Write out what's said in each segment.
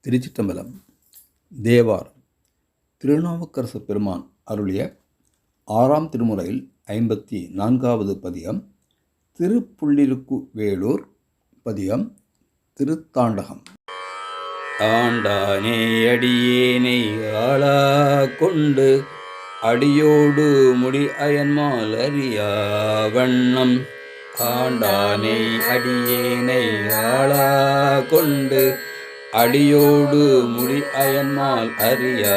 திருச்சிற்றம்பலம். தேவாரம். திருநாவுக்கரசு பெருமான் அருளிய 6ஆம் திருமுறையில் 54வது பதிகம். திருப்புள்ளிருக்கு வேளூர். பதிகம் திருத்தாண்டகம். ஆண்டானே அடியேனை ஆளா கொண்டு அடியோடு முடி அயன்மால் அறியா வண்ணம். ஆண்டானை அடியேனை ஆளா கொண்டு அடியோடு முடி அயன்மால் அறியா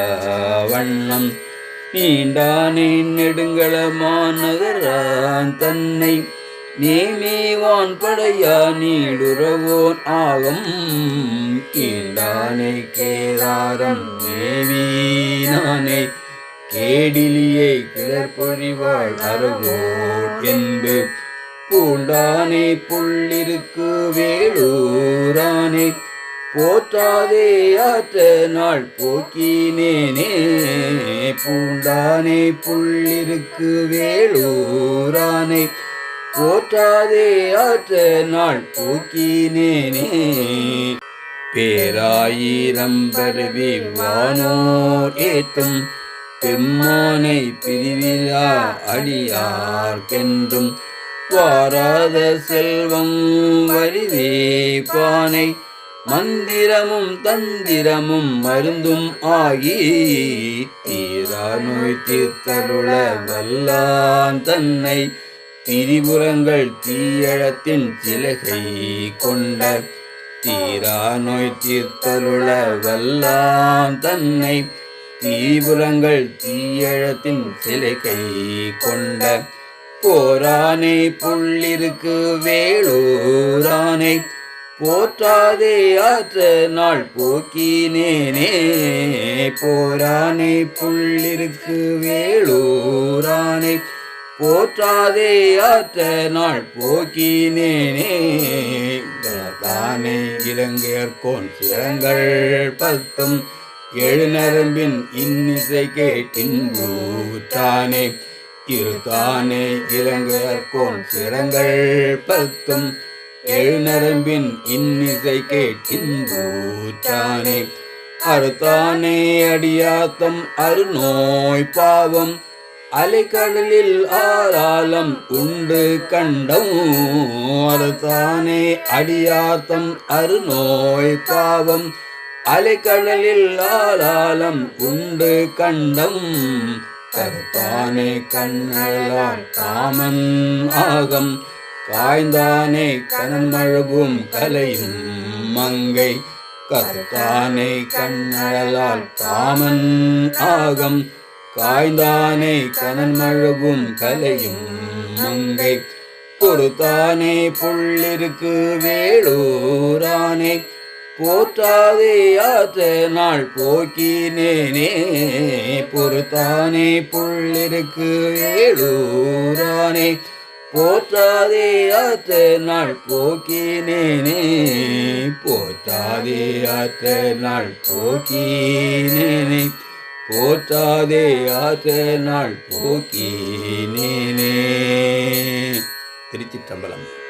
வண்ணம். நீண்டானே நெடுங்களமான் நகரான் தன்னை நேமேவான் படையா நீடுறவோன் ஆகம். கீண்டானே கேதாரம் மேவீனானே கேடிலியை கிளர்பொழிவாள் அறவோர் என்பு. பூண்டானே புள்ளிருக்கு வேளூரானே போற்றாதே ஆற்ற நாள் போக்கினேனே. பூண்டானே புள்ளிருக்கு வேளூரானே போற்றாதே ஆற்ற நாள் போக்கினேனே. பேராயிரம் பரவி வானோர் ஏத்தும் பெம்மானை பிரிவிழா அடியார்க்கென்றும் வாராத செல்வம் வரிவே பானை மந்திரமும் தந்திரமும் மருந்தும் ஆகி. தீரா நோய் தீர்த்தருள வல்லான் தன்னை திரிபுரங்கள் தீயழத்தின் சிலகை கொண்ட. தீரா நோய் தீர்த்தருள வல்லான் தன்னை திரிபுரங்கள் தீயழத்தின் சிலைகை கொண்ட. போரானே புள்ளிருக்கு வேளூரானே போற்றாதே ஆற்ற நாள் போக்கினேனே. போரானே புள்ளிருக்கு வேளூரானே போற்றாதே ஆற்ற நாள் போக்கினேனே. தானே இலங்கையர்கோன் சிரங்கள் 10 எழுநரம்பின் இன்னிசை கேட்டின்பூற்றானே. இருத்தானே இலங்கையர்கோன் சிரங்கள் 10 எழுநரம்பின் இன்னிசை கேட்டின்பூற்றானே. அறுத்தானே அடியாத்தம் அருநோய் பாவம் அலைக்கடலில் ஆராலம் உண்டு கண்டம். அறுத்தானே அடியாத்தம் அருநோய் பாவம் அலைக்கடலில் ஆராலம் உண்டு கண்டம். கருத்தானே கண்ணலார் காமன் ஆகம் காய்ந்தானே கனமழகும் கலையும் மங்கை. கருத்தானே கண்ணலால் காமன் ஆகம் காய்ந்தானே கனமழகும் கலையும் மங்கை. பொறுத்தானே புள்ளிருக்கு வேளூரானே போற்றாதே ஆற்ற நாள் போக்கினேனே. பொறுத்தானே புள்ளிருக்கு வேளூரானே போற்றாதே ஆற்ற நாள் போக்கினேனே. போற்றாதே ஆற்ற நாள் போக்கினேனே. போற்றாதே ஆற்ற நாள் போக்கினேனே. திருச்சிற்றம்பலம்.